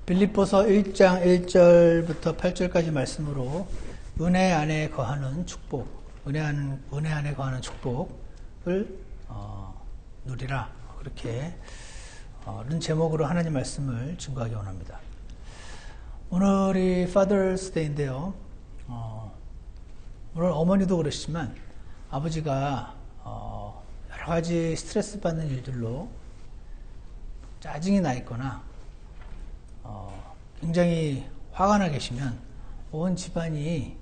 빌립보서 1장 1절부터 8절까지 말씀으로 은혜 안에 거하는 축복, 은혜 안에 거하는 축복을 누리라. 그렇게 이런 제목으로 하나님 말씀을 증거하기 원합니다. 오늘이 Father's Day인데요. 물론 어머니도 그러시지만 아버지가 여러 가지 스트레스 받는 일들로 짜증이 나 있거나 굉장히 화가 나 계시면 온 집안이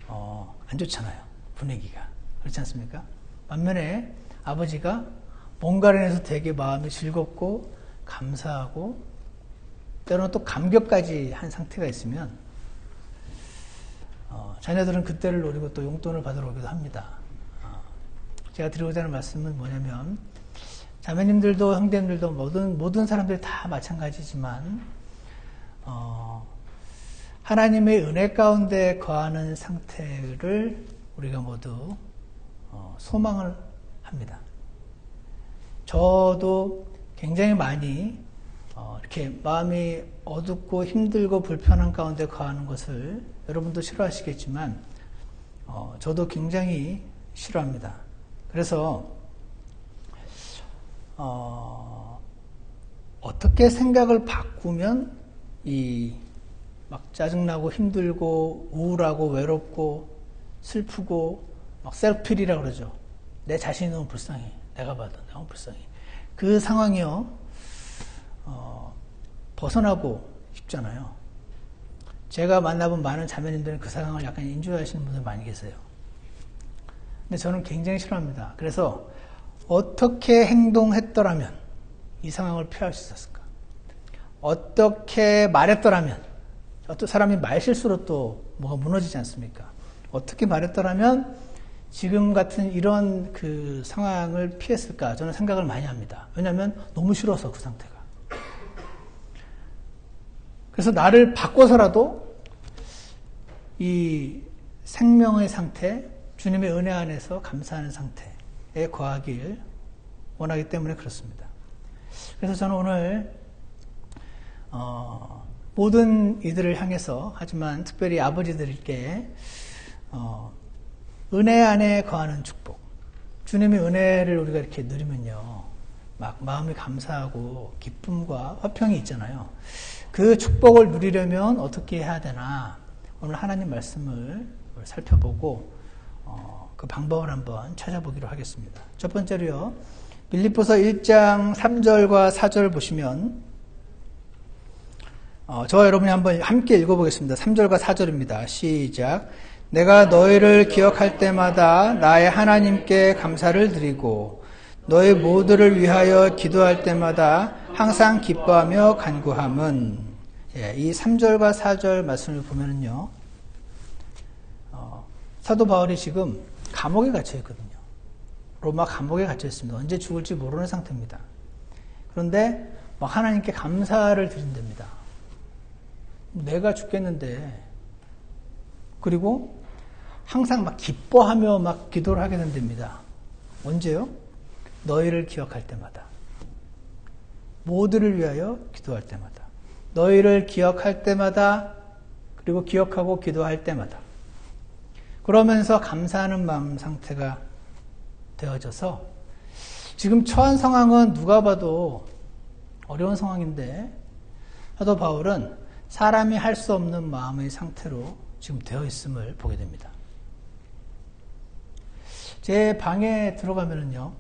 안 좋잖아요. 분위기가. 그렇지 않습니까? 반면에 아버지가 뭔가를 해서 되게 마음이 즐겁고 감사하고 때로는 또 감격까지 한 상태가 있으면 자녀들은 그때를 노리고 또 용돈을 받으러 오기도 합니다. 제가 드리고자 하는 말씀은 뭐냐면 자매님들도 형제님들도 모든 사람들이 다 마찬가지지만 하나님의 은혜 가운데 거하는 상태를 우리가 모두 소망을 합니다. 저도 굉장히 많이 이렇게 마음이 어둡고 힘들고 불편한 가운데 거하는 것을 여러분도 싫어하시겠지만 저도 굉장히 싫어합니다. 그래서 어떻게 생각을 바꾸면 막 짜증나고 힘들고 우울하고 외롭고 슬프고 막 셀프필이라고 그러죠. 내 자신이 너무 불쌍해. 내가 봐도 너무 불쌍해. 그 상황이요. 벗어나고 싶잖아요. 제가 만나본 많은 자매님들은 그 상황을 약간 인조하시는 분들 많이 계세요. 근데 저는 굉장히 싫어합니다. 그래서 어떻게 행동했더라면 이 상황을 피할 수 있었을까? 어떻게 말했더라면, 어떤 사람이 말실수로 또 뭐가 무너지지 않습니까? 어떻게 말했더라면 지금 같은 이런 그 상황을 피했을까? 저는 생각을 많이 합니다. 왜냐하면 너무 싫어서 그 상태가. 그래서 나를 바꿔서라도 이 생명의 상태, 주님의 은혜 안에서 감사하는 상태에 거하길 원하기 때문에 그렇습니다. 그래서 저는 오늘 모든 이들을 향해서, 하지만 특별히 아버지들께 은혜 안에 거하는 축복, 주님의 은혜를 우리가 이렇게 누리면요, 막 마음이 감사하고 기쁨과 화평이 있잖아요. 그 축복을 누리려면 어떻게 해야 되나, 오늘 하나님 말씀을 살펴보고 그 방법을 한번 찾아보기로 하겠습니다. 첫 번째로요, 빌립보서 1장 3절과 4절 보시면 저와 여러분이 한번 함께 읽어보겠습니다. 3절과 4절입니다. 시작. 내가 너희를 기억할 때마다 나의 하나님께 감사를 드리고 너희 모두를 위하여 기도할 때마다 항상 기뻐하며 간구함은, 이 3절과 4절 말씀을 보면은요, 사도 바울이 지금 감옥에 갇혀 있거든요. 로마 감옥에 갇혀 있습니다. 언제 죽을지 모르는 상태입니다. 그런데 막 하나님께 감사를 드린답니다. 내가 죽겠는데, 그리고 항상 막 기뻐하며 막 기도를 하게 된답니다. 언제요? 너희를 기억할 때마다. 모두를 위하여 기도할 때마다. 너희를 기억할 때마다, 그리고 기억하고 기도할 때마다. 그러면서 감사하는 마음 상태가 되어져서, 지금 처한 상황은 누가 봐도 어려운 상황인데 사도 바울은 사람이 할 수 없는 마음의 상태로 지금 되어 있음을 보게 됩니다. 제 방에 들어가면은요,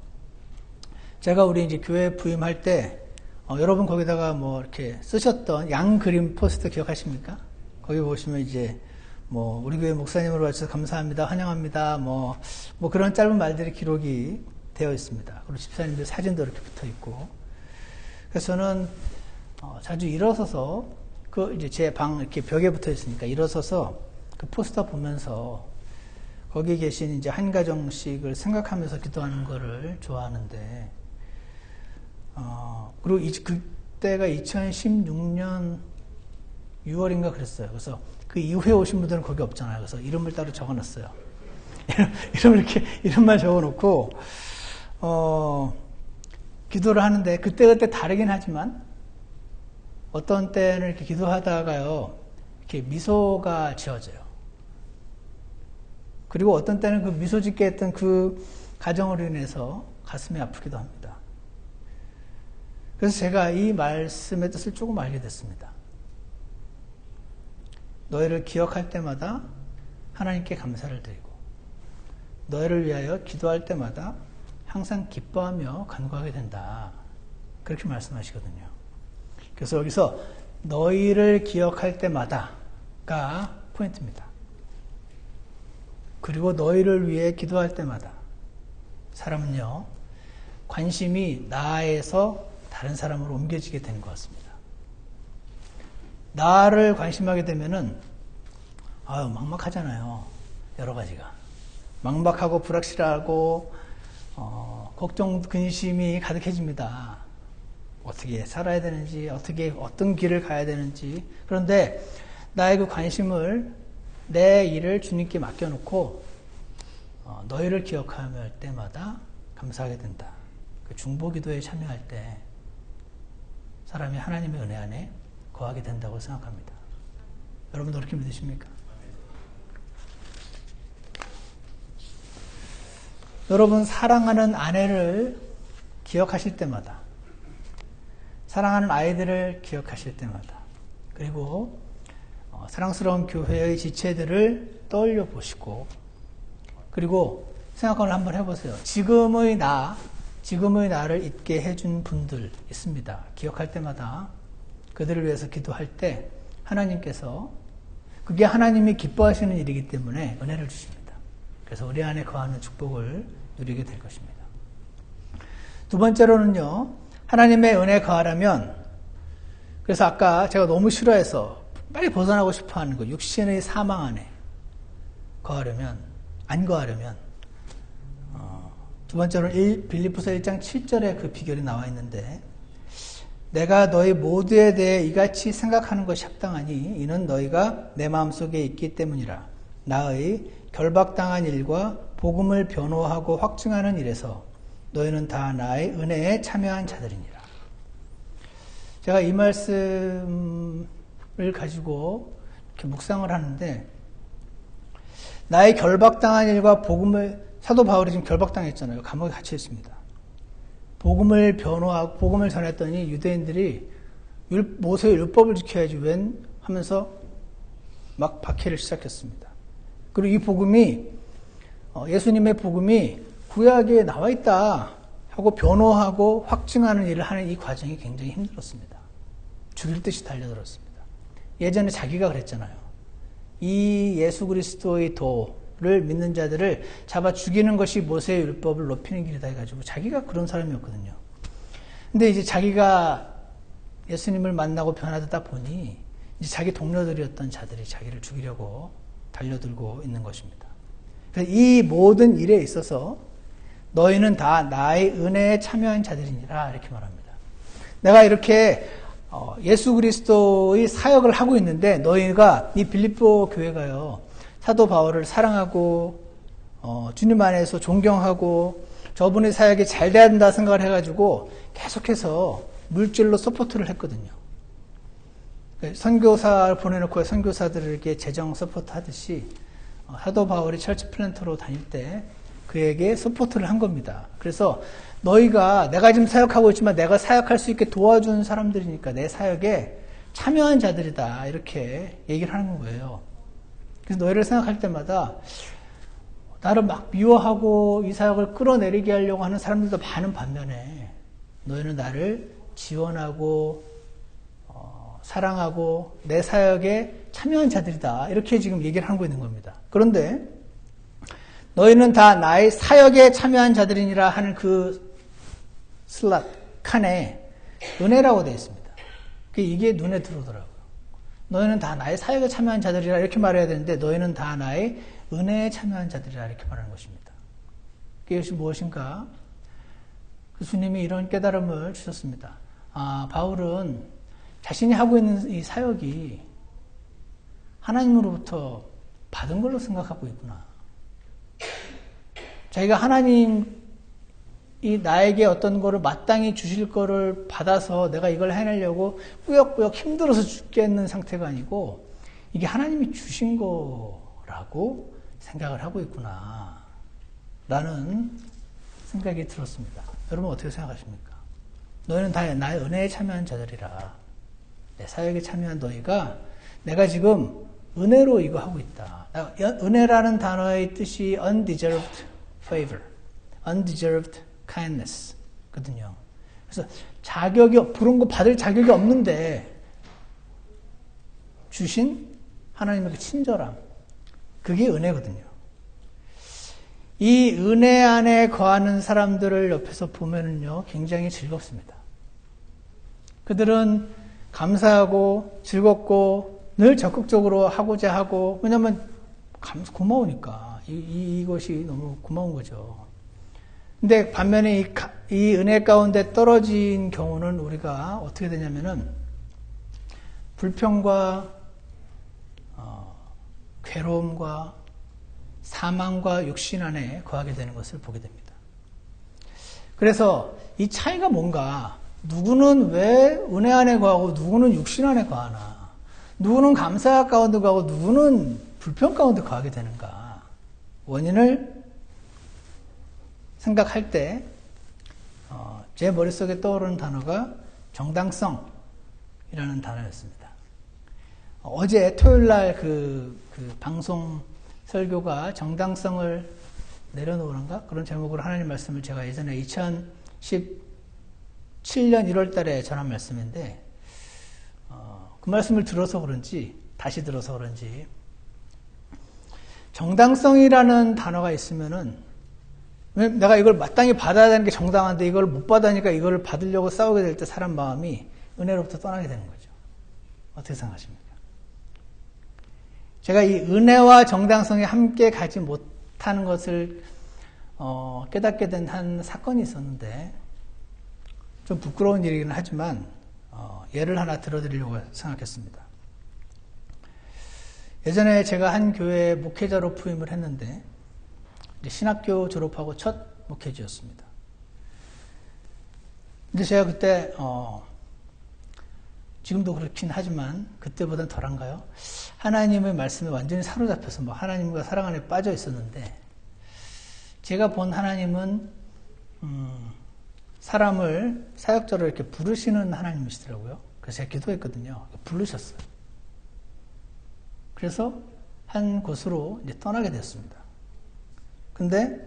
제가 우리 이제 교회 부임할 때 여러분 거기다가 뭐 이렇게 쓰셨던 양 그림 포스터 기억하십니까? 거기 보시면 이제 뭐 우리 교회 목사님으로 와주셔서 감사합니다, 환영합니다, 뭐 그런 짧은 말들이 기록이 되어 있습니다. 그리고 집사님들 사진도 이렇게 붙어 있고. 그래서 저는 자주 일어서서 그 이제 제 방 이렇게 벽에 붙어 있으니까 일어서서 그 포스터 보면서 거기 계신 이제 한 가정씩을 생각하면서 기도하는 거를 좋아하는데, 그리고 그때가 2016년 6월인가 그랬어요. 그래서 그 이후에 오신 분들은 거기 없잖아요. 그래서 이름을 따로 적어놨어요. 이름을 이렇게 이름만 적어놓고 기도를 하는데 그때그때 다르긴 하지만 어떤 때는 이렇게 기도하다가요, 이렇게 미소가 지어져요. 그리고 어떤 때는 그 미소 짓게 했던 그 가정으로 인해서 가슴이 아프기도 합니다. 그래서 제가 이 말씀의 뜻을 조금 알게 됐습니다. 너희를 기억할 때마다 하나님께 감사를 드리고, 너희를 위하여 기도할 때마다 항상 기뻐하며 간구하게 된다. 그렇게 말씀하시거든요. 그래서 여기서 너희를 기억할 때마다가 포인트입니다. 그리고 너희를 위해 기도할 때마다 사람은요, 관심이 나에서 다른 사람으로 옮겨지게 되는 것 같습니다. 나를 관심하게 되면은 막막하잖아요. 여러 가지가 막막하고 불확실하고 걱정, 근심이 가득해집니다. 어떻게 살아야 되는지, 어떤 길을 가야 되는지. 그런데 나의 그 관심을, 내 일을 주님께 맡겨놓고 너희를 기억할 때마다 감사하게 된다. 그 중보기도에 참여할 때 사람이 하나님의 은혜 안에 거하게 된다고 생각합니다. 여러분도 그렇게 믿으십니까? 여러분, 사랑하는 아내를 기억하실 때마다, 사랑하는 아이들을 기억하실 때마다, 그리고 사랑스러운 교회의 지체들을 떠올려 보시고, 그리고 생각을 한번 해보세요. 지금의 나를 있게 해준 분들 있습니다. 기억할 때마다 그들을 위해서 기도할 때 하나님께서, 그게 하나님이 기뻐하시는 일이기 때문에 은혜를 주십니다. 그래서 우리 안에 거하는 축복을 누리게 될 것입니다. 두 번째로는요, 하나님의 은혜 거하려면, 그래서 아까 제가 너무 싫어해서 빨리 벗어나고 싶어 하는 거, 육신의 사망 안에 안 거하려면, 두 번째로는 빌립보서 1장 7절에 그 비결이 나와 있는데, 내가 너희 모두에 대해 이같이 생각하는 것이 합당하니 이는 너희가 내 마음속에 있기 때문이라. 나의 결박당한 일과 복음을 변호하고 확증하는 일에서 너희는 다 나의 은혜에 참여한 자들이니라. 제가 이 말씀을 가지고 이렇게 묵상을 하는데, 나의 결박당한 일과 복음을, 사도 바울이 지금 결박당했잖아요. 감옥에 갇혀 있습니다. 복음을 변호하고 복음을 전했더니 유대인들이 모세의 율법을 지켜야지 웬 하면서 막 박해를 시작했습니다. 그리고 이 복음이, 예수님의 복음이 구약에 나와 있다 하고 변호하고 확증하는 일을 하는 이 과정이 굉장히 힘들었습니다. 죽일 듯이 달려들었습니다. 예전에 자기가 그랬잖아요. 이 예수 그리스도의 도를 믿는 자들을 잡아 죽이는 것이 모세의 율법을 높이는 길이다 해가지고 자기가 그런 사람이었거든요. 근데 이제 자기가 예수님을 만나고 변화되다 보니 이제 자기 동료들이었던 자들이 자기를 죽이려고 달려들고 있는 것입니다. 그래서 이 모든 일에 있어서 너희는 다 나의 은혜에 참여한 자들이니라 이렇게 말합니다. 내가 이렇게 예수 그리스도의 사역을 하고 있는데 너희가, 이 빌립보 교회가요, 사도 바울을 사랑하고 주님 안에서 존경하고 저분의 사역이 잘 돼야 된다 생각을 해가지고 계속해서 물질로 서포트를 했거든요. 선교사를 보내놓고 선교사들에게 재정 서포트 하듯이 사도 바울이 철치 플랜터로 다닐 때 그에게 서포트를 한 겁니다. 그래서 너희가, 내가 지금 사역하고 있지만 내가 사역할 수 있게 도와준 사람들이니까 내 사역에 참여한 자들이다 이렇게 얘기를 하는 거예요. 그래서 너희를 생각할 때마다 나를 막 미워하고 이 사역을 끌어내리게 하려고 하는 사람들도 많은 반면에 너희는 나를 지원하고 사랑하고 내 사역에 참여한 자들이다 이렇게 지금 얘기를 하고 있는 겁니다. 그런데 너희는 다 나의 사역에 참여한 자들이니라 하는 그 슬롯 칸에 은혜라고 되어 있습니다. 이게 눈에 들어오더라고요. 너희는 다 나의 사역에 참여한 자들이라 이렇게 말해야 되는데 너희는 다 나의 은혜에 참여한 자들이라 이렇게 말하는 것입니다. 이것이 무엇인가? 예수님이 이런 깨달음을 주셨습니다. 바울은 자신이 하고 있는 이 사역이 하나님으로부터 받은 걸로 생각하고 있구나. 자기가 하나님의 이 나에게 어떤 거를 마땅히 주실 거를 받아서 내가 이걸 해내려고 꾸역꾸역 힘들어서 죽겠는 상태가 아니고 이게 하나님이 주신 거라고 생각을 하고 있구나 라는 생각이 들었습니다. 여러분 어떻게 생각하십니까? 너희는 다 나의 은혜에 참여한 자들이라. 내 사역에 참여한 너희가 내가 지금 은혜로 이거 하고 있다. 은혜라는 단어의 뜻이 undeserved favor, undeserved kindness 거든요. 그래서 그런 거 받을 자격이 없는데 주신 하나님의 그 친절함, 그게 은혜거든요. 이 은혜 안에 거하는 사람들을 옆에서 보면은요, 굉장히 즐겁습니다. 그들은 감사하고 즐겁고 늘 적극적으로 하고자 하고, 왜냐면 고마우니까. 이것이 너무 고마운 거죠. 근데 반면에 이 은혜 가운데 떨어진 경우는 우리가 어떻게 되냐면은 불평과 괴로움과 사망과 육신 안에 거하게 되는 것을 보게 됩니다. 그래서 이 차이가 뭔가, 누구는 왜 은혜 안에 거하고 누구는 육신 안에 거하나, 누구는 감사 가운데 거하고 누구는 불평 가운데 거하게 되는가, 원인을 생각할 때 제 머릿속에 떠오르는 단어가 정당성이라는 단어였습니다. 어제 토요일날 그 방송 설교가 정당성을 내려놓으란가? 그런 제목으로 하나님 말씀을 제가 예전에 2017년 1월 달에 전한 말씀인데, 그 말씀을 들어서 그런지, 다시 들어서 그런지, 정당성이라는 단어가 있으면은, 내가 이걸 마땅히 받아야 되는 게 정당한데 이걸 못 받으니까 이걸 받으려고 싸우게 될 때 사람 마음이 은혜로부터 떠나게 되는 거죠. 어떻게 생각하십니까? 제가 이 은혜와 정당성이 함께 가지 못하는 것을 깨닫게 된 한 사건이 있었는데, 좀 부끄러운 일이긴 하지만 예를 하나 들어드리려고 생각했습니다. 예전에 제가 한 교회에 목회자로 부임을 했는데, 이제 신학교 졸업하고 첫 목회지였습니다. 근데 제가 그때 지금도 그렇긴 하지만 그때보단 덜한가요? 하나님의 말씀에 완전히 사로잡혀서 하나님과 사랑 안에 빠져 있었는데, 제가 본 하나님은 사람을 사역자로 이렇게 부르시는 하나님이시더라고요. 그래서 제가 기도했거든요. 부르셨어요. 그래서 한 곳으로 이제 떠나게 됐습니다. 근데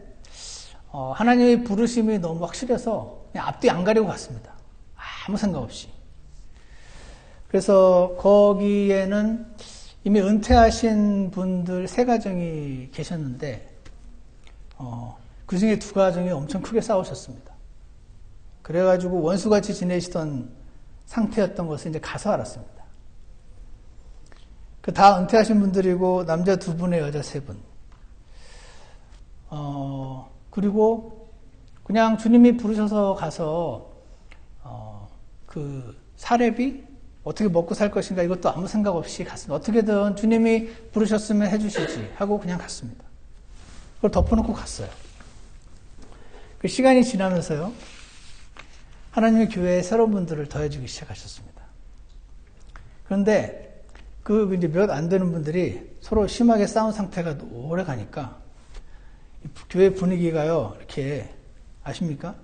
하나님의 부르심이 너무 확실해서 그냥 앞뒤 안 가리고 갔습니다. 아무 생각 없이. 그래서 거기에는 이미 은퇴하신 분들 3가정이 계셨는데, 그 중에 2가정이 엄청 크게 싸우셨습니다. 그래가지고 원수같이 지내시던 상태였던 것을 이제 가서 알았습니다. 다 은퇴하신 분들이고, 남자 2분에 여자 3분. 그리고 그냥 주님이 부르셔서 가서, 그 사례비? 어떻게 먹고 살 것인가, 이것도 아무 생각 없이 갔습니다. 어떻게든 주님이 부르셨으면 해주시지 하고 그냥 갔습니다. 그걸 덮어놓고 갔어요. 그 시간이 지나면서요, 하나님의 교회에 새로운 분들을 더해주기 시작하셨습니다. 그런데 이제 몇 안 되는 분들이 서로 심하게 싸운 상태가 오래 가니까 교회 분위기가요, 이렇게, 아십니까?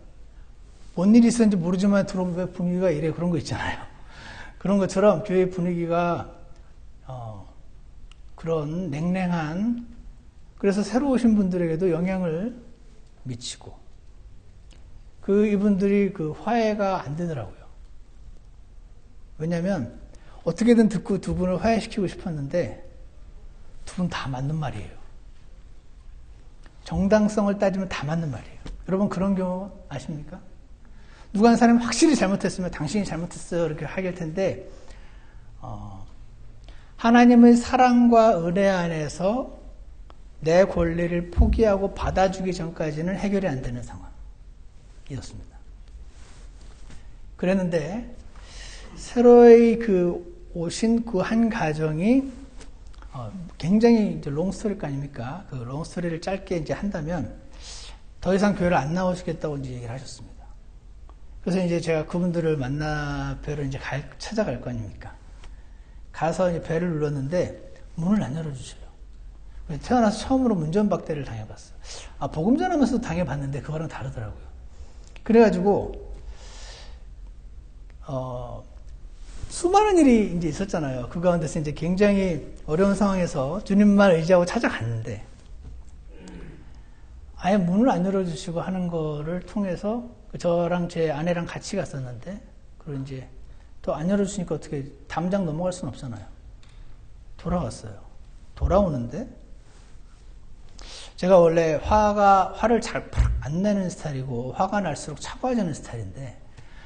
뭔 일이 있었는지 모르지만 들어오면 왜 분위기가 이래, 그런 거 있잖아요. 그런 것처럼 교회 분위기가 그런 냉랭한, 그래서 새로 오신 분들에게도 영향을 미치고, 이분들이 화해가 안 되더라고요. 왜냐면 어떻게든 듣고 2분을 화해시키고 싶었는데 2분 다 맞는 말이에요. 정당성을 따지면 다 맞는 말이에요. 여러분 그런 경우 아십니까? 누가 한 사람이 확실히 잘못했으면 당신이 잘못했어요 이렇게 하길 텐데, 하나님의 사랑과 은혜 안에서 내 권리를 포기하고 받아주기 전까지는 해결이 안 되는 상황이었습니다. 그랬는데 새로이 오신 그 한 가정이 굉장히 이제 롱스토리 아닙니까? 그 롱스토리를 짧게 이제 한다면, 더 이상 교회를 안 나오시겠다고 이제 얘기를 하셨습니다. 그래서 이제 제가 그분들을 만나 뵈러 이제 찾아갈 거 아닙니까? 가서 이제 배를 눌렀는데 문을 안 열어주셔요. 태어나서 처음으로 문전박대를 당해봤어요. 복음 전하면서도 당해봤는데 그거랑 다르더라고요. 그래가지고 수많은 일이 이제 있었잖아요. 그 가운데서 이제 굉장히 어려운 상황에서 주님만 의지하고 찾아갔는데 아예 문을 안 열어주시고 하는 거를 통해서 저랑 제 아내랑 같이 갔었는데 그리고 이제 또 안 열어주시니까 어떻게 담장 넘어갈 수는 없잖아요. 돌아갔어요. 돌아오는데 제가 원래 화를 잘 안 내는 스타일이고 화가 날수록 차가워지는 스타일인데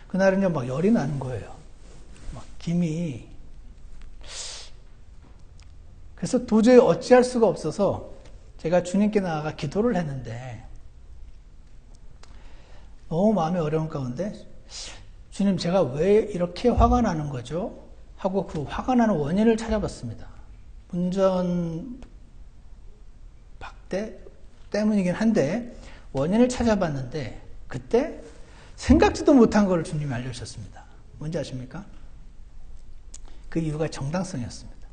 그날은요 막 열이 나는 거예요. 막 김이. 그래서 도저히 어찌할 수가 없어서 제가 주님께 나아가 기도를 했는데 너무 마음이 어려운 가운데 주님 제가 왜 이렇게 화가 나는 거죠? 하고 그 화가 나는 원인을 찾아봤습니다. 문전 박대 때문이긴 한데 원인을 찾아봤는데 그때 생각지도 못한 걸 주님이 알려주셨습니다. 뭔지 아십니까? 그 이유가 정당성이었습니다.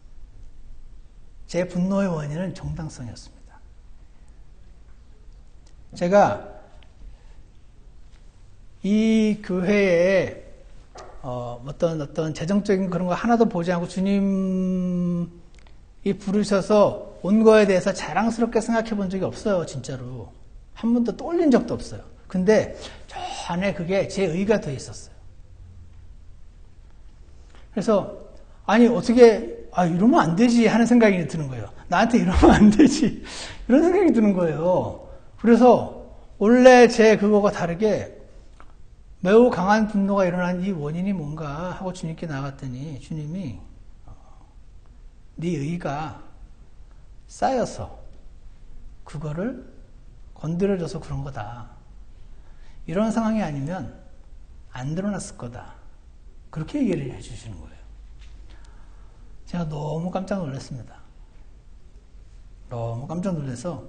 제 분노의 원인은 정당성이었습니다. 제가 이 교회에 어떤 재정적인 그런 거 하나도 보지 않고 주님이 부르셔서 온 거에 대해서 자랑스럽게 생각해 본 적이 없어요. 진짜로. 한 번도 떠올린 적도 없어요. 근데 저 안에 그게 제 의가 돼 있었어요. 그래서 아니 어떻게 이러면 안 되지 하는 생각이 드는 거예요. 나한테 이러면 안 되지 이런 생각이 드는 거예요. 그래서 원래 제 그거가 다르게 매우 강한 분노가 일어난 이 원인이 뭔가 하고 주님께 나갔더니 주님이 네 의가 쌓여서 그거를 건드려줘서 그런 거다. 이런 상황이 아니면 안 드러났을 거다. 그렇게 얘기를 해주시는 거예요. 제가 너무 깜짝 놀랐습니다. 너무 깜짝 놀라서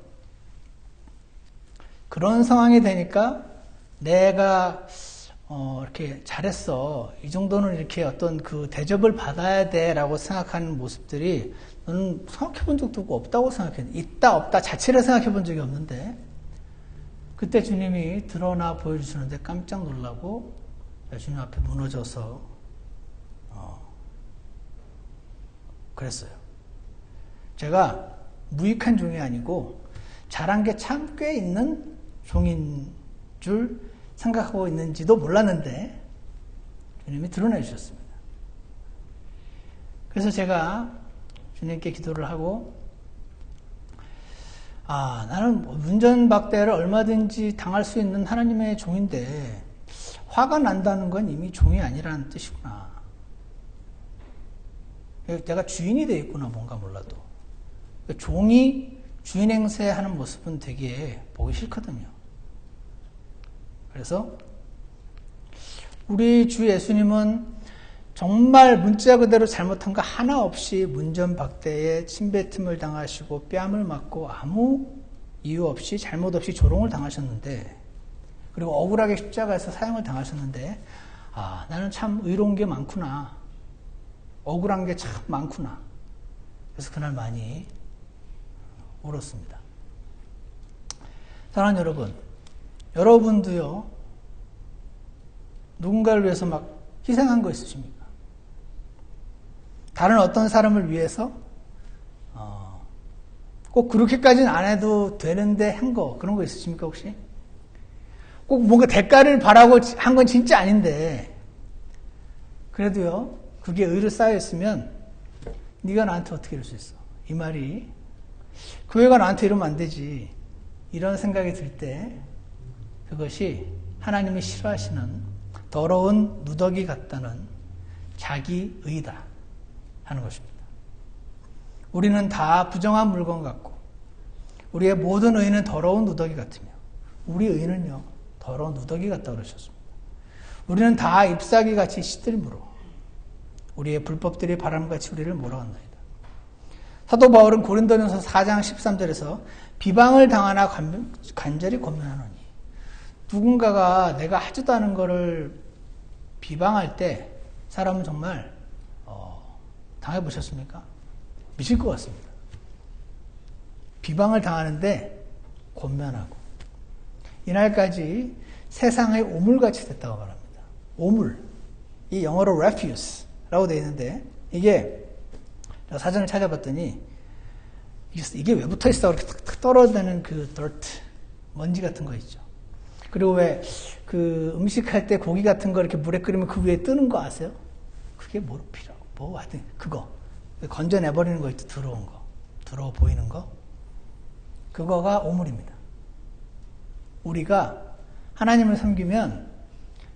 그런 상황이 되니까 내가 이렇게 잘했어. 이 정도는 이렇게 어떤 그 대접을 받아야 돼. 라고 생각하는 모습들이 저는 생각해 본 적도 없다고 생각했는데, 있다, 없다 자체를 생각해 본 적이 없는데, 그때 주님이 드러나 보여주시는데 깜짝 놀라고 주님 앞에 무너져서, 그랬어요. 제가 무익한 종이 아니고, 잘한 게 참 꽤 있는 종인 줄 생각하고 있는지도 몰랐는데 주님이 드러내 주셨습니다. 그래서 제가 주님께 기도를 하고 나는 문전박대를 얼마든지 당할 수 있는 하나님의 종인데 화가 난다는 건 이미 종이 아니라는 뜻이구나. 내가 주인이 되어 있구나. 뭔가 몰라도. 종이 주인 행세하는 모습은 되게 보기 싫거든요. 그래서 우리 주 예수님은 정말 문자 그대로 잘못한 거 하나 없이 문전박대에 침뱉음을 당하시고 뺨을 맞고 아무 이유 없이 잘못 없이 조롱을 당하셨는데 그리고 억울하게 십자가에서 사형을 당하셨는데 나는 참 의로운 게 많구나. 억울한 게 참 많구나. 그래서 그날 많이 울었습니다. 사랑하는 여러분, 여러분도요, 누군가를 위해서 막 희생한 거 있으십니까? 다른 어떤 사람을 위해서 꼭 그렇게까지는 안 해도 되는데 한 거, 그런 거 있으십니까 혹시? 꼭 뭔가 대가를 바라고 한 건 진짜 아닌데 그래도요, 그게 의로 쌓여있으면 네가 나한테 어떻게 이럴 수 있어? 이 말이 교회가 나한테 이러면 안 되지. 이런 생각이 들 때 그것이 하나님이 싫어하시는 더러운 누더기 같다는 자기 의다 하는 것입니다. 우리는 다 부정한 물건 같고 우리의 모든 의는 더러운 누더기 같으며 우리 의는요 더러운 누더기 같다 그러셨습니다. 우리는 다 잎사귀 같이 시들므로 우리의 불법들이 바람같이 우리를 몰아간나이다. 사도 바울은 고린도전서 4장 13절에서 비방을 당하나 간절히 권면하노니 누군가가 내가 하지도 않은 거를 비방할 때 사람은 정말 당해보셨습니까? 미칠 것 같습니다. 비방을 당하는데 권면하고 이날까지 세상의 오물같이 됐다고 말합니다. 오물, 이 영어로 refuse라고 되어 있는데 이게 사전을 찾아봤더니 이게 왜 붙어있어? 이렇게 탁탁 떨어지는 그 dirt, 먼지 같은 거 있죠. 그리고 왜 그 음식할 때 고기 같은 거 이렇게 물에 끓이면 그 위에 뜨는 거 아세요? 그게 뭐로 필요하고 뭐 하여튼 그거 건져내버리는 거 있죠. 더러운 거, 더러워 보이는 거, 그거가 오물입니다. 우리가 하나님을 섬기면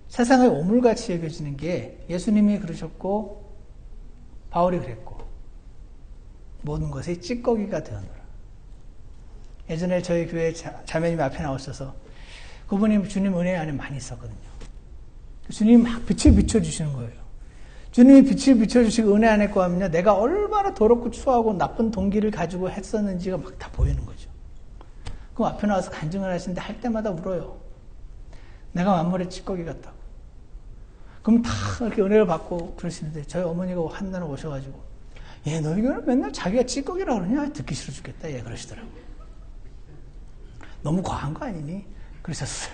세상의 오물같이 여겨지는 게 예수님이 그러셨고 바울이 그랬고 모든 것이 찌꺼기가 되었노라. 예전에 저희 교회 자매님이 앞에 나오셔서 그분이 주님 은혜 안에 많이 있었거든요. 주님이 막 빛을 비춰주시는 거예요. 주님이 빛을 비춰주시고 은혜 안에 거하면요, 내가 얼마나 더럽고 추하고 나쁜 동기를 가지고 했었는지가 막 다 보이는 거죠. 그럼 앞에 나와서 간증을 하시는데 할 때마다 울어요. 내가 만물의 찌꺼기 같다고. 그럼 다 이렇게 은혜를 받고 그러시는데 저희 어머니가 한날 오셔가지고 얘 너희는 맨날 자기가 찌꺼기라 그러냐? 듣기 싫어 죽겠다. 얘 그러시더라고요. 너무 과한 거 아니니? 그러셨어요.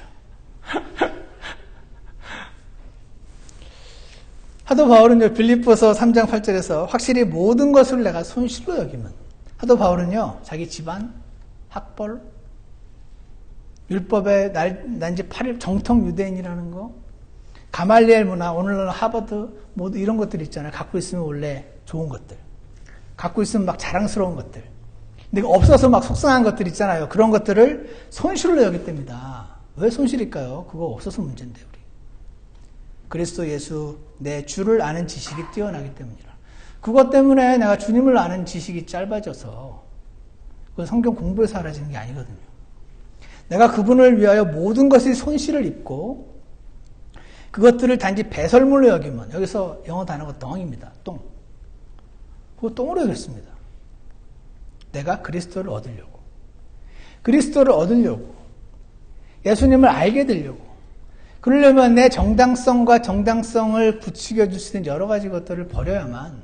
사도 바울은요, 빌립보서 3장 8절에서 확실히 모든 것을 내가 손실로 여기면, 사도 바울은요, 자기 집안, 학벌, 율법에 난지 8일 정통 유대인이라는 거, 가말리엘 문화, 오늘날 하버드, 모두 이런 것들 있잖아요. 갖고 있으면 원래 좋은 것들. 갖고 있으면 막 자랑스러운 것들. 근데 없어서 막 속상한 것들 있잖아요. 그런 것들을 손실로 여겼답니다. 왜 손실일까요? 그거 없어서 문제인데, 우리. 그리스도 예수, 내 주를 아는 지식이 뛰어나기 때문이라. 그것 때문에 내가 주님을 아는 지식이 짧아져서 그건 성경 공부에서 사라지는 게 아니거든요. 내가 그분을 위하여 모든 것이 손실을 입고 그것들을 단지 배설물로 여기면, 여기서 영어 단어가 똥입니다. 똥. 그거 똥으로 여겼습니다. 내가 그리스도를 얻으려고. 그리스도를 얻으려고. 예수님을 알게 되려고. 그러려면 내 정당성과 정당성을 부추겨 줄 수 있는 여러 가지 것들을 버려야만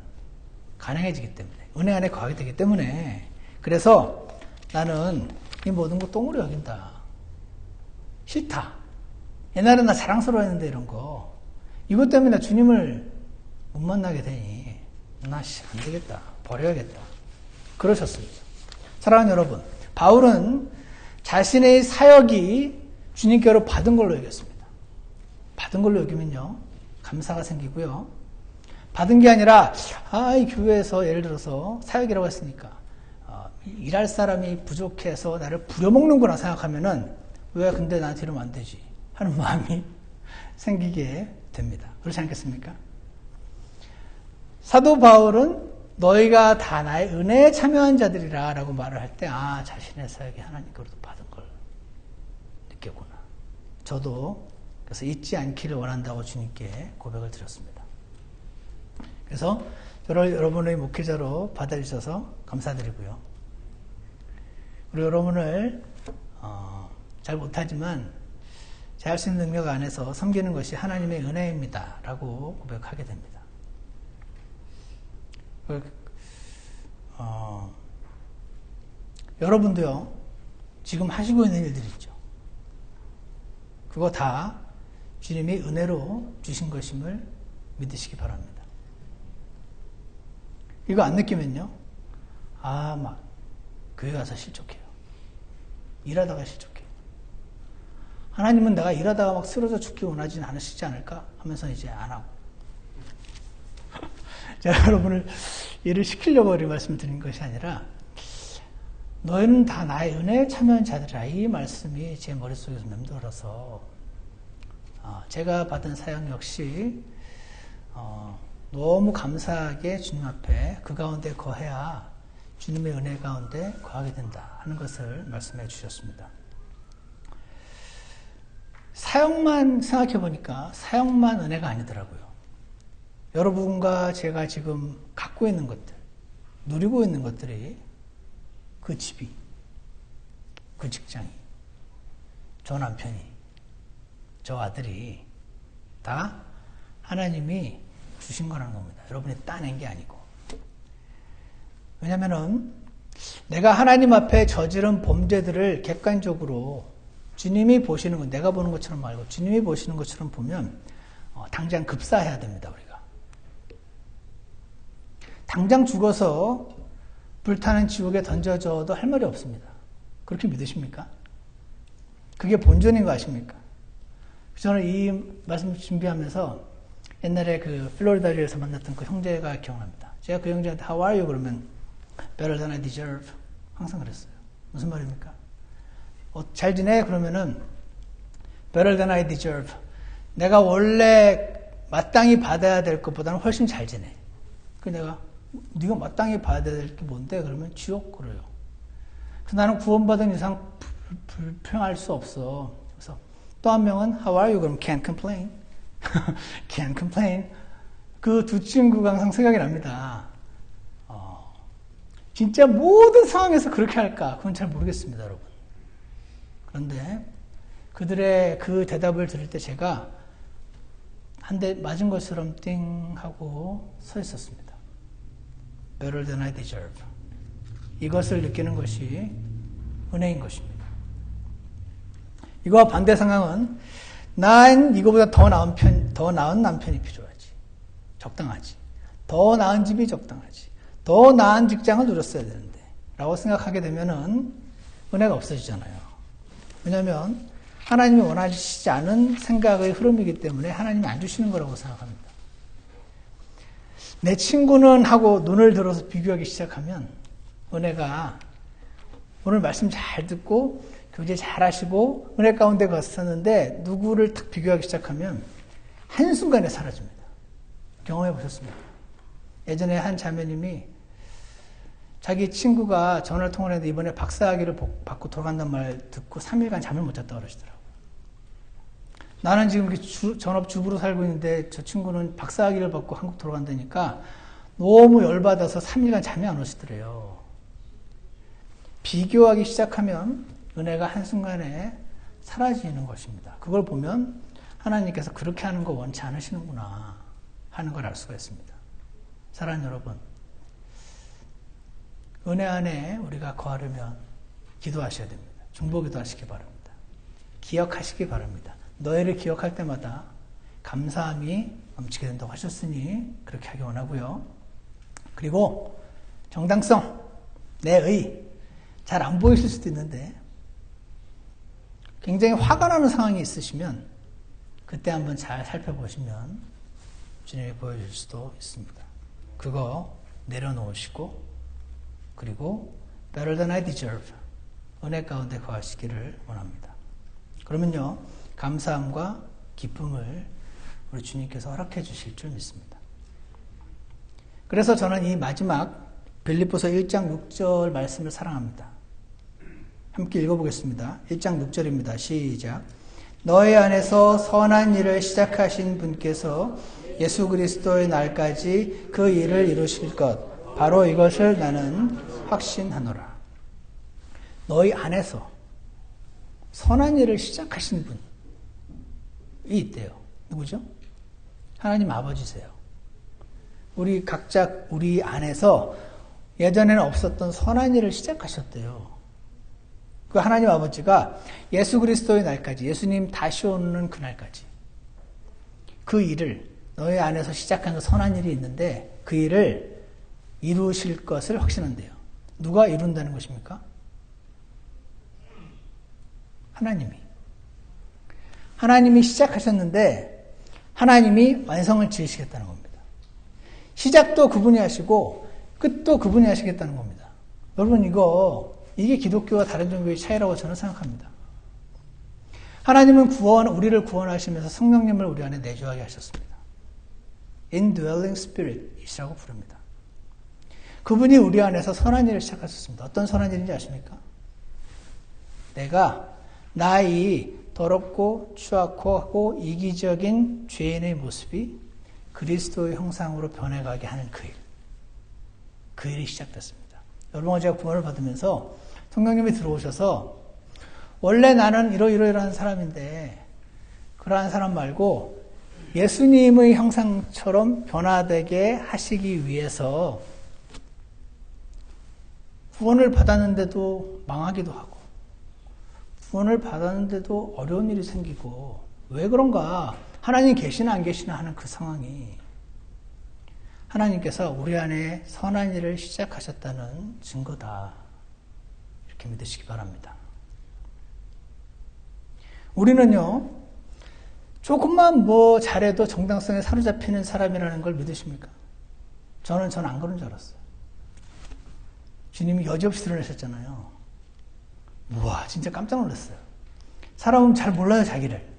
가능해지기 때문에, 은혜 안에 거하게 되기 때문에, 그래서 나는 이 모든 거 똥으로 여긴다. 싫다. 옛날엔 나 자랑스러워했는데 이런 거. 이것 때문에 나 주님을 못 만나게 되니 나 안 되겠다. 버려야겠다. 그러셨습니다. 사랑하는 여러분, 바울은 자신의 사역이 주님께로 받은 걸로 여겼습니다. 받은 걸로 여기면요, 감사가 생기고요. 받은 게 아니라, 이 교회에서 예를 들어서 사역이라고 했으니까, 일할 사람이 부족해서 나를 부려먹는구나 생각하면은, 왜 근데 나한테 이러면 안 되지? 하는 마음이 생기게 됩니다. 그렇지 않겠습니까? 사도 바울은 너희가 다 나의 은혜에 참여한 자들이라 라고 말을 할 때, 자신의 사역이 하나님께로부터 받은 걸 느꼈구나. 저도 그래서 잊지 않기를 원한다고 주님께 고백을 드렸습니다. 그래서 저를 여러분의 목회자로 받아주셔서 감사드리고요. 그리고 여러분을 잘 못하지만 제 할 수 있는 능력 안에서 섬기는 것이 하나님의 은혜입니다 라고 고백하게 됩니다. 여러분도요, 지금 하시고 있는 일들 있죠. 그거 다 주님이 은혜로 주신 것임을 믿으시기 바랍니다. 이거 안 느끼면요, 막 교회 가서 실족해요. 일하다가 실족해요. 하나님은 내가 일하다가 막 쓰러져 죽기 원하진 않으시지 않을까 하면서 이제 안 하고. 제가 여러분을 일을 시키려고 이 말씀을 드린 것이 아니라, 너희는 다 나의 은혜에 참여한 자들이라, 이 말씀이 제 머릿속에서 맴돌아서 제가 받은 사역 역시 너무 감사하게 주님 앞에 그 가운데 거해야 주님의 은혜 가운데 거하게 된다 하는 것을 말씀해 주셨습니다. 사역만 생각해 보니까 사역만 은혜가 아니더라고요. 여러분과 제가 지금 갖고 있는 것들, 누리고 있는 것들이, 그 집이, 그 직장이, 저 남편이, 저 아들이 다 하나님이 주신 거라는 겁니다. 여러분이 따낸 게 아니고. 왜냐면은 내가 하나님 앞에 저지른 범죄들을 객관적으로 주님이 보시는 건 내가 보는 것처럼 말고 주님이 보시는 것처럼 보면 당장 급사해야 됩니다. 우리가. 당장 죽어서 불타는 지옥에 던져져도 할 말이 없습니다. 그렇게 믿으십니까? 그게 본전인 거 아십니까? 저는 이 말씀 준비하면서 옛날에 그 플로리다주에서 만났던 그 형제가 기억납니다. 제가 그 형제한테 How are you? 그러면 Better than I deserve. 항상 그랬어요. 무슨 말입니까? 잘 지내? 그러면은 Better than I deserve. 내가 원래 마땅히 받아야 될 것보다는 훨씬 잘 지내. 그래서 내가 네가 마땅히 받아야 될 게 뭔데? 그러면 지옥 그래요. 그래서 나는 구원받은 이상 불평할 수 없어. 그래서 또 한 명은 How are you? 그럼 Can't complain. Can't complain. 그 두 친구가 항상 생각이 납니다. 진짜 모든 상황에서 그렇게 할까? 그건 잘 모르겠습니다, 여러분. 그런데 그들의 그 대답을 들을 때 제가 한 대 맞은 것처럼 띵 하고 서 있었습니다. Better than I deserve. 이것을 느끼는 것이 은혜인 것입니다. 이거와 반대 상황은 난 이거보다 더 나은 남편이 필요하지. 적당하지. 더 나은 집이 적당하지. 더 나은 직장을 누렸어야 되는데 라고 생각하게 되면은 은혜가 없어지잖아요. 왜냐하면 하나님이 원하시지 않은 생각의 흐름이기 때문에 하나님이 안 주시는 거라고 생각합니다. 내 친구는 하고 눈을 들어서 비교하기 시작하면 은혜가 오늘 말씀 잘 듣고 교제 잘 하시고 은혜 가운데 갔었는데 누구를 딱 비교하기 시작하면 한순간에 사라집니다. 경험해 보셨습니까? 예전에 한 자매님이 자기 친구가 전화를 통화를 했는데 이번에 박사학위를 받고 돌아간다는 말 듣고 3일간 잠을 못 잤다고 그러시더라고요. 나는 지금 전업주부로 살고 있는데 저 친구는 박사학위를 받고 한국 돌아간다니까 너무 열받아서 3일간 잠이 안 오시더래요. 비교하기 시작하면 은혜가 한순간에 사라지는 것입니다. 그걸 보면 하나님께서 그렇게 하는 거 원치 않으시는구나 하는 걸 알 수가 있습니다. 사랑하는 여러분, 은혜 안에 우리가 거하려면 기도하셔야 됩니다. 중보기도 하시기 바랍니다. 기억하시기 바랍니다. 너희를 기억할 때마다 감사함이 넘치게 된다고 하셨으니 그렇게 하기 원하고요. 그리고 정당성, 내 의, 잘 안 보이실 수도 있는데 굉장히 화가 나는 상황이 있으시면 그때 한번 잘 살펴보시면 주님이 보여줄 수도 있습니다. 그거 내려놓으시고 그리고 Better than I deserve. 은혜 가운데 거하시기를 원합니다. 그러면요, 감사함과 기쁨을 우리 주님께서 허락해 주실 줄 믿습니다. 그래서 저는 이 마지막 빌립보서 1장 6절 말씀을 사랑합니다. 함께 읽어보겠습니다. 1장 6절입니다. 시작. 너희 안에서 선한 일을 시작하신 분께서 예수 그리스도의 날까지 그 일을 이루실 것, 바로 이것을 나는 확신하노라. 너희 안에서 선한 일을 시작하신 분이 있대요. 누구죠? 하나님 아버지세요. 우리 각자 우리 안에서 예전에는 없었던 선한 일을 시작하셨대요. 그 하나님 아버지가 예수 그리스도의 날까지, 예수님 다시 오는 그날까지 그 일을 너희 안에서 시작한 그 선한 일이 있는데 그 일을 이루실 것을 확신한대요. 누가 이룬다는 것입니까? 하나님이 시작하셨는데 하나님이 완성을 지으시겠다는 겁니다. 시작도 그분이 하시고 끝도 그분이 하시겠다는 겁니다. 여러분 이게 기독교와 다른 종교의 차이라고 저는 생각합니다. 하나님은 우리를 구원하시면서 성령님을 우리 안에 내주하게 하셨습니다. Indwelling Spirit이라고 부릅니다. 그분이 우리 안에서 선한 일을 시작하셨습니다. 어떤 선한 일인지 아십니까? 내가 나의 더럽고 추악고 하고 이기적인 죄인의 모습이 그리스도의 형상으로 변해가게 하는 그 일. 그 일이 시작됐습니다. 여러분, 제가 구원을 받으면서 성령님이 들어오셔서 원래 나는 이러이러한 사람인데 그러한 사람 말고 예수님의 형상처럼 변화되게 하시기 위해서 구원을 받았는데도 망하기도 하고 구원을 받았는데도 어려운 일이 생기고 왜 그런가? 하나님 계시나 안 계시나 하는 그 상황이 하나님께서 우리 안에 선한 일을 시작하셨다는 증거다. 이렇게 믿으시기 바랍니다. 우리는요, 조금만 뭐 잘해도 정당성에 사로잡히는 사람이라는 걸 믿으십니까? 저는 안 그런 줄 알았어요. 주님이 여지없이 드러내셨잖아요. 우와, 진짜 깜짝 놀랐어요. 사람은 잘 몰라요, 자기를.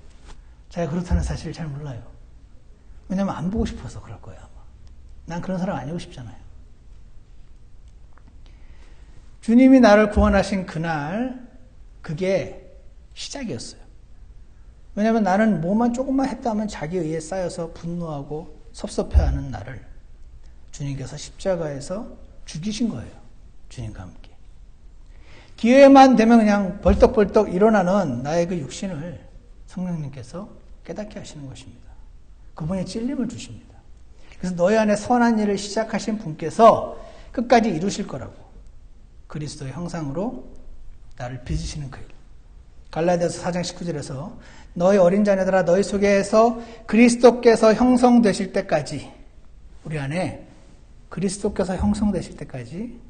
자기가 그렇다는 사실을 잘 몰라요. 왜냐면 안 보고 싶어서 그럴 거예요, 아마. 난 그런 사람 아니고 싶잖아요. 주님이 나를 구원하신 그날, 그게 시작이었어요. 왜냐면 나는 뭐만 조금만 했다면 자기 의에 쌓여서 분노하고 섭섭해하는 나를 주님께서 십자가에서 죽이신 거예요. 주님과 함께. 기회만 되면 그냥 벌떡벌떡 일어나는 나의 그 육신을 성령님께서 깨닫게 하시는 것입니다. 그분이 찔림을 주십니다. 그래서 너희 안에 선한 일을 시작하신 분께서 끝까지 이루실 거라고. 그리스도의 형상으로 나를 빚으시는 그 일. 갈라디아서 4장 19절에서 너희 어린 자녀들아 너희 속에서 그리스도께서 형성되실 때까지 우리 안에 그리스도께서 형성되실 때까지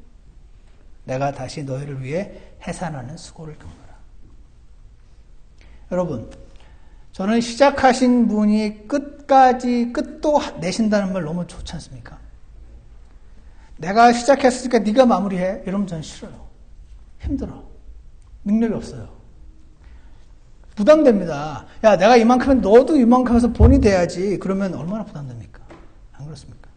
내가 다시 너희를 위해 해산하는 수고를 겪노라. 여러분, 저는 시작하신 분이 끝까지 끝도 내신다는 말 너무 좋지 않습니까? 내가 시작했으니까 네가 마무리해. 이러면 전 싫어요. 힘들어. 능력이 없어요. 부담됩니다. 야, 내가 이만큼 하면 너도 이만큼 해서 본이 돼야지. 그러면 얼마나 부담됩니까? 안 그렇습니까?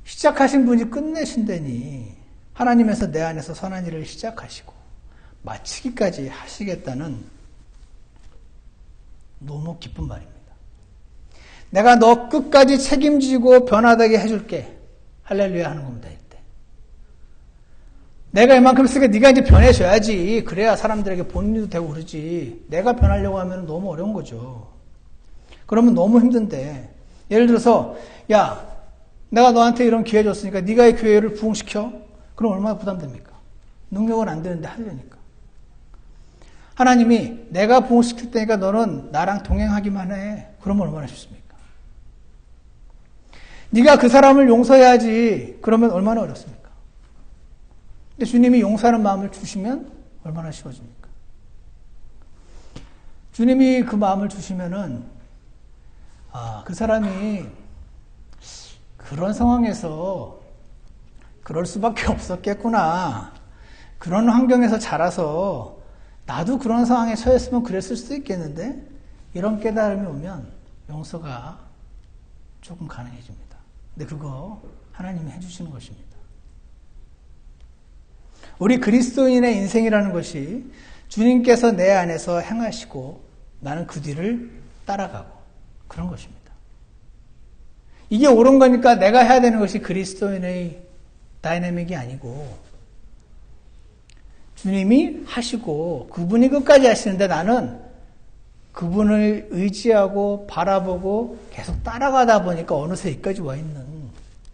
시작하신 분이 끝내신다니 하나님에서 내 안에서 선한 일을 시작하시고 마치기까지 하시겠다는 너무 기쁜 말입니다. 내가 너 끝까지 책임지고 변화되게 해줄게. 할렐루야 하는 겁니다. 이때. 내가 이만큼 했으니까 네가 이제 변해줘야지. 그래야 사람들에게 본인도 되고 그러지. 내가 변하려고 하면 너무 어려운 거죠. 그러면 너무 힘든데 예를 들어서 야, 내가 너한테 이런 기회 줬으니까 네가 이 기회를 부응시켜? 그럼 얼마나 부담됩니까? 능력은 안 되는데 하려니까. 하나님이 내가 부응시킬 테니까 너는 나랑 동행하기만 해. 그러면 얼마나 쉽습니까? 네가 그 사람을 용서해야지. 그러면 얼마나 어렵습니까? 근데 주님이 용서하는 마음을 주시면 얼마나 쉬워집니까? 주님이 그 마음을 주시면은 그 사람이 그런 상황에서 그럴 수밖에 없었겠구나. 그런 환경에서 자라서 나도 그런 상황에 처했으면 그랬을 수도 있겠는데 이런 깨달음이 오면 용서가 조금 가능해집니다. 근데 그거 하나님이 해주시는 것입니다. 우리 그리스도인의 인생이라는 것이 주님께서 내 안에서 행하시고 나는 그 뒤를 따라가고 그런 것입니다. 이게 옳은 거니까 내가 해야 되는 것이 그리스도인의 다이내믹이 아니고 주님이 하시고 그분이 끝까지 하시는데 나는 그분을 의지하고 바라보고 계속 따라가다 보니까 어느새 여기까지 와 있는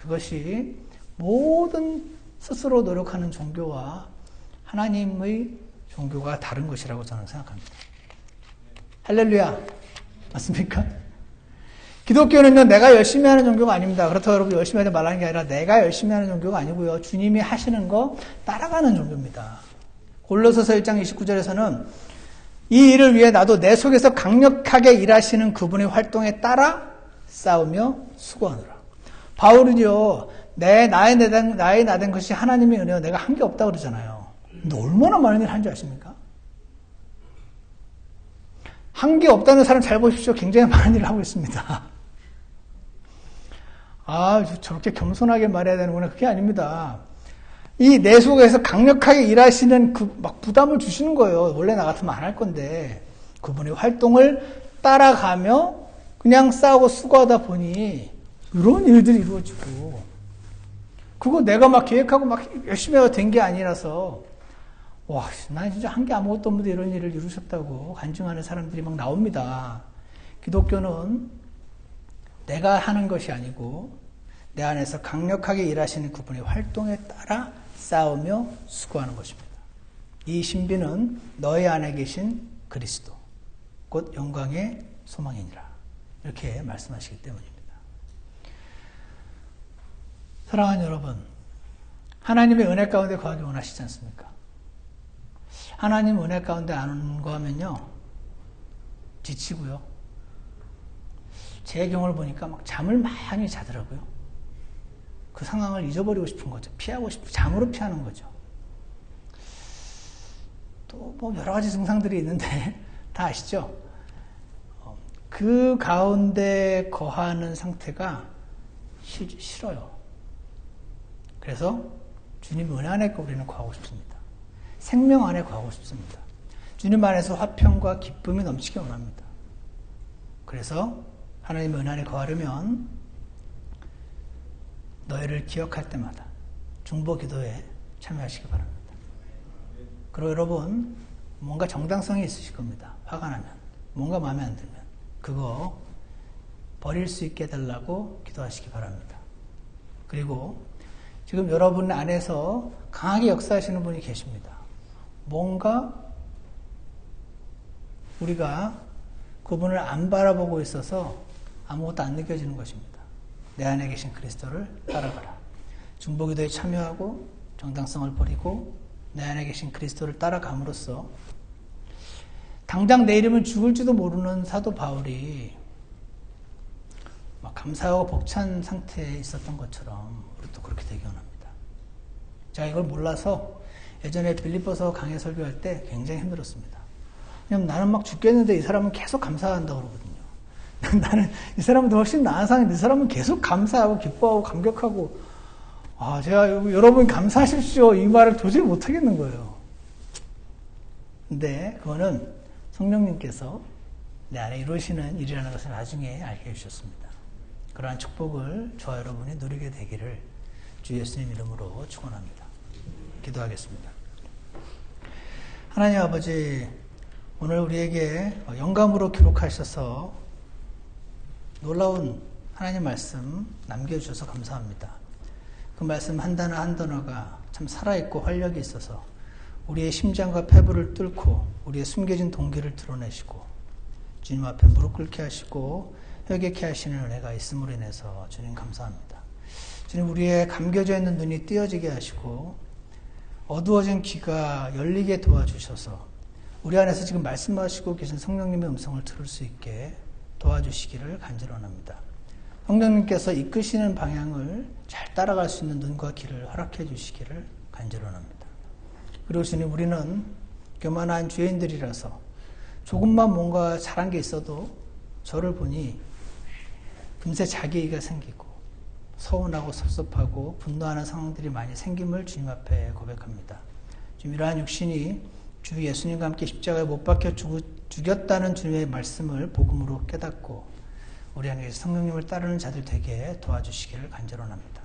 그것이 모든 스스로 노력하는 종교와 하나님의 종교가 다른 것이라고 저는 생각합니다. 할렐루야. 맞습니까? 기독교는요, 내가 열심히 하는 종교가 아닙니다. 그렇다고 여러분 열심히 하지 말라는 게 아니라 내가 열심히 하는 종교가 아니고요. 주님이 하시는 거 따라가는 종교입니다. 골로새서 1장 29절에서는 이 일을 위해 나도 내 속에서 강력하게 일하시는 그분의 활동에 따라 싸우며 수고하노라. 바울은요, 나에 나된 것이 하나님의 은혜요. 내가 한 게 없다고 그러잖아요. 근데 얼마나 많은 일을 한 줄 아십니까? 한 게 없다는 사람 잘 보십시오. 굉장히 많은 일을 하고 있습니다. 저렇게 겸손하게 말해야 되는구나. 그게 아닙니다. 이 내 속에서 강력하게 일하시는 막 부담을 주시는 거예요. 원래 나 같으면 안 할 건데. 그분의 활동을 따라가며 그냥 싸우고 수고하다 보니 이런 일들이 이루어지고 그거 내가 막 계획하고 막 열심히 하고 된 게 아니라서 와, 난 진짜 한 게 아무것도 없는데 이런 일을 이루셨다고 간증하는 사람들이 막 나옵니다. 기독교는 내가 하는 것이 아니고 내 안에서 강력하게 일하시는 그분의 활동에 따라 싸우며 수고하는 것입니다. 이 신비는 너희 안에 계신 그리스도, 곧 영광의 소망이니라. 이렇게 말씀하시기 때문입니다. 사랑하는 여러분, 하나님의 은혜 가운데 거하기 원하시지 않습니까? 하나님 은혜 가운데 안 거하면요, 지치고요. 제 경우를 보니까 막 잠을 많이 자더라고요. 그 상황을 잊어버리고 싶은 거죠. 피하고 싶고, 잠으로 피하는 거죠. 또 뭐 여러 가지 증상들이 있는데 다 아시죠? 그 가운데 거하는 상태가 싫어요. 그래서 주님 은혜 안에 우리는 거하고 싶습니다. 생명 안에 거하고 싶습니다. 주님 안에서 화평과 기쁨이 넘치기 원합니다. 그래서 하나님 은혜 안에 거하려면 너희를 기억할 때마다 중보 기도에 참여하시기 바랍니다. 그리고 여러분, 뭔가 정당성이 있으실 겁니다. 화가 나면, 뭔가 마음에 안 들면 그거 버릴 수 있게 해달라고 기도하시기 바랍니다. 그리고 지금 여러분 안에서 강하게 역사하시는 분이 계십니다. 뭔가 우리가 그분을 안 바라보고 있어서 아무것도 안 느껴지는 것입니다. 내 안에 계신 그리스도를 따라가라. 중보기도에 참여하고 정당성을 버리고 내 안에 계신 그리스도를 따라감으로써 당장 내일이면 죽을지도 모르는 사도 바울이 막 감사하고 벅찬 상태에 있었던 것처럼 우리도 그렇게 되기 원합니다. 제가 이걸 몰라서 예전에 빌립보서 강해 설교할 때 굉장히 힘들었습니다. 왜냐면 나는 막 죽겠는데 이 사람은 계속 감사한다고 그러거든요. 나는 이 사람보다 훨씬 나은 상황인데 이 사람은 계속 감사하고 기뻐하고 감격하고, 제가 여러분 감사하십시오 이 말을 도저히 못하겠는 거예요. 근데 그거는 성령님께서 내 안에 이루시는 일이라는 것을 나중에 알게 해주셨습니다. 그러한 축복을 저와 여러분이 누리게 되기를 주 예수님 이름으로 축원합니다. 기도하겠습니다. 하나님 아버지, 오늘 우리에게 영감으로 기록하셔서 놀라운 하나님 말씀 남겨주셔서 감사합니다. 그 말씀 한 단어 한 단어가 참 살아있고 활력이 있어서 우리의 심장과 폐부를 뚫고 우리의 숨겨진 동기를 드러내시고 주님 앞에 무릎 꿇게 하시고 회개케 하시는 은혜가 있음으로 인해서 주님 감사합니다. 주님, 우리의 감겨져 있는 눈이 띄어지게 하시고 어두워진 귀가 열리게 도와주셔서 우리 안에서 지금 말씀하시고 계신 성령님의 음성을 들을 수 있게 도와주시기를 간절히 원합니다. 성령님께서 이끄시는 방향을 잘 따라갈 수 있는 눈과 귀를 허락해 주시기를 간절히 원합니다. 그리고 주님, 우리는 교만한 죄인들이라서 조금만 뭔가 잘한 게 있어도 저를 보니 금세 자기애가 생기고 서운하고 섭섭하고 분노하는 상황들이 많이 생김을 주님 앞에 고백합니다. 지금 이러한 육신이 주 예수님과 함께 십자가에 못 박혀 죽였다는 주님의 말씀을 복음으로 깨닫고 우리 안에 성령님을 따르는 자들 되게 도와주시기를 간절히 원합니다.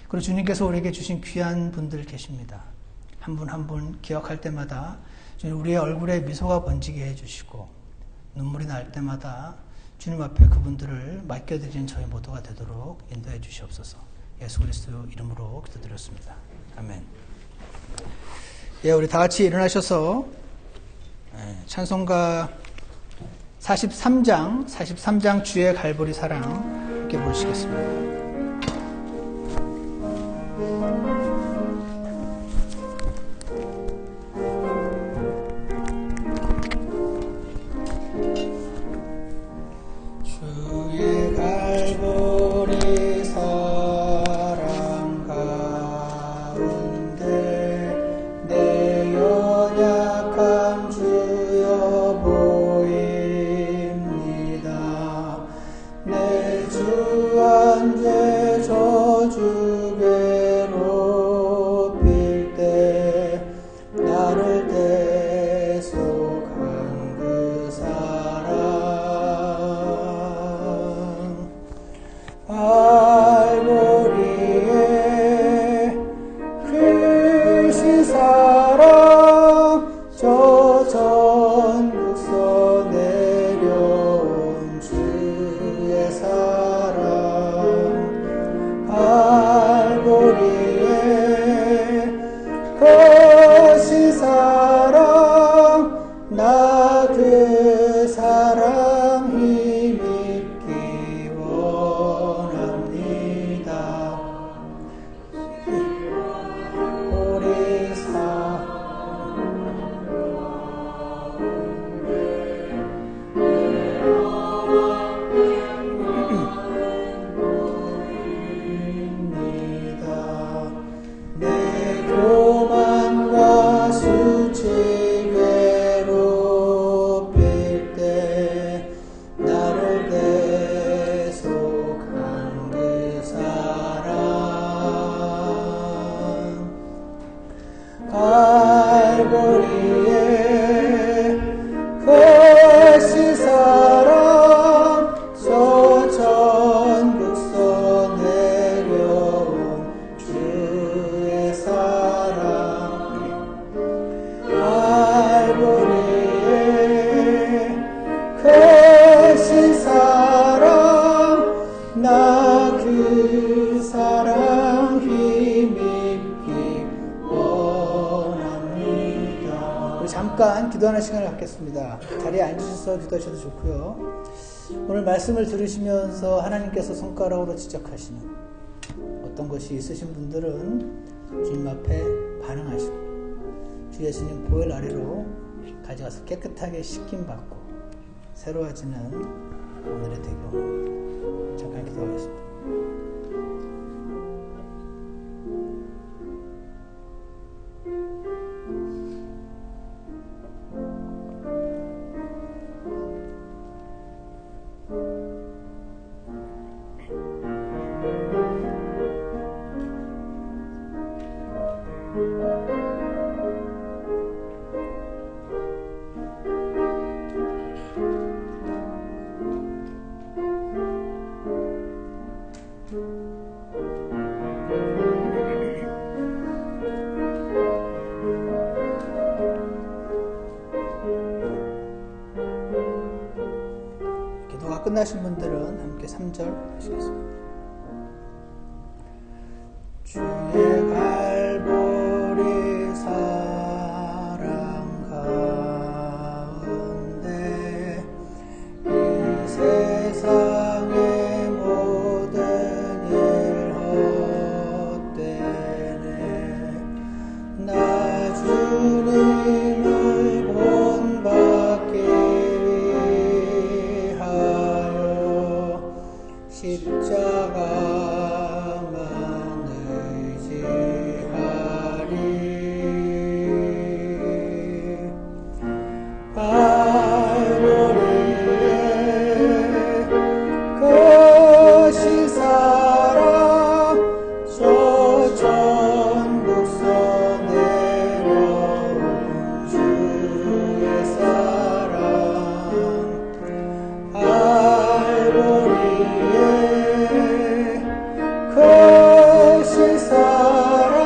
그리고 주님께서 우리에게 주신 귀한 분들 계십니다. 한 분 한 분 기억할 때마다 주님, 우리의 얼굴에 미소가 번지게 해주시고 눈물이 날 때마다 주님 앞에 그분들을 맡겨드리는 저희 모두가 되도록 인도해 주시옵소서. 예수 그리스도 이름으로 기도드렸습니다. 아멘. 우리 다 같이 일어나셔서 찬송가 43장 주의 갈보리 사랑 함께 부르시겠습니다. 내 주 안죄 갈보리에 거시 사랑 소천국서 내려온 주의 사랑 갈보리에 거시 사랑 나 그 사랑 힘입기 원합니다. 우리 잠깐 기도하는 시간을 갖겠습니다. 자리에 앉으셔서 기도하셔도 좋고요. 오늘 말씀을 들으시면서 하나님께서 손가락으로 지적하시는 어떤 것이 있으신 분들은 주님 앞에 반응하시고 주 예수님 보혈 아래로 가져가서 깨끗하게 씻김받고 새로워지는 오늘의 대교. 잠깐 기도하겠습니다. 기도가 끝나신 분들은 함께 3절 하시겠습니다. 주의 갈보리 사랑 가운데 이 세상의 모든 일 헛되네 나 주님을 본받기 위하여 십자가만 의지하리 갈보리에 거시 사랑 소천국서 내려온 주의 사랑 갈보리에 거시 사랑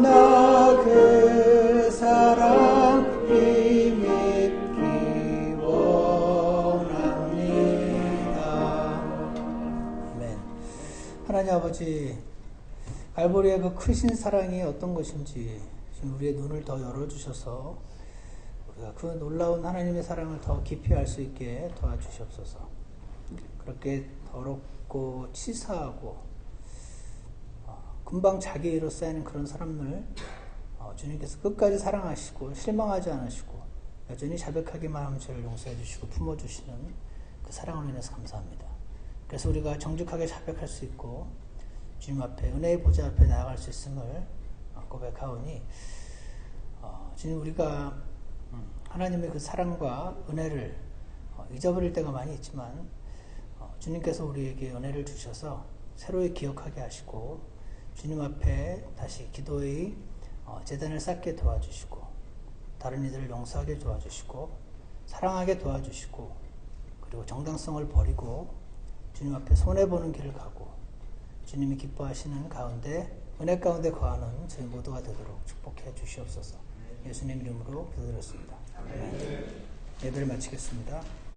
나 그 사랑 힘입기 원합니다. 아멘. 하나님 아버지, 갈보리의 그 크신 사랑이 어떤 것인지 지금 우리의 눈을 더 열어주셔서 우리가 그 놀라운 하나님의 사랑을 더 깊이 알 수 있게 도와주시옵소서. 그렇게 더럽고 치사하고 금방 자기 일로 쌓이는 그런 사람을 주님께서 끝까지 사랑하시고 실망하지 않으시고 여전히 자백하기만 하면 죄를 용서해 주시고 품어주시는 그 사랑을 인해서 감사합니다. 그래서 우리가 정직하게 자백할 수 있고 주님 앞에 은혜의 보좌 앞에 나아갈 수 있음을 고백하오니 주님 우리가 하나님의 그 사랑과 은혜를 잊어버릴 때가 많이 있지만 주님께서 우리에게 은혜를 주셔서 새로이 기억하게 하시고 주님 앞에 다시 기도의 제단을 쌓게 도와주시고 다른 이들을 용서하게 도와주시고 사랑하게 도와주시고 그리고 정당성을 버리고 주님 앞에 손해보는 길을 가고 주님이 기뻐하시는 가운데 은혜 가운데 거하는 저희 모두가 되도록 축복해 주시옵소서. 예수님 이름으로 기도드렸습니다. 예배를 마치겠습니다.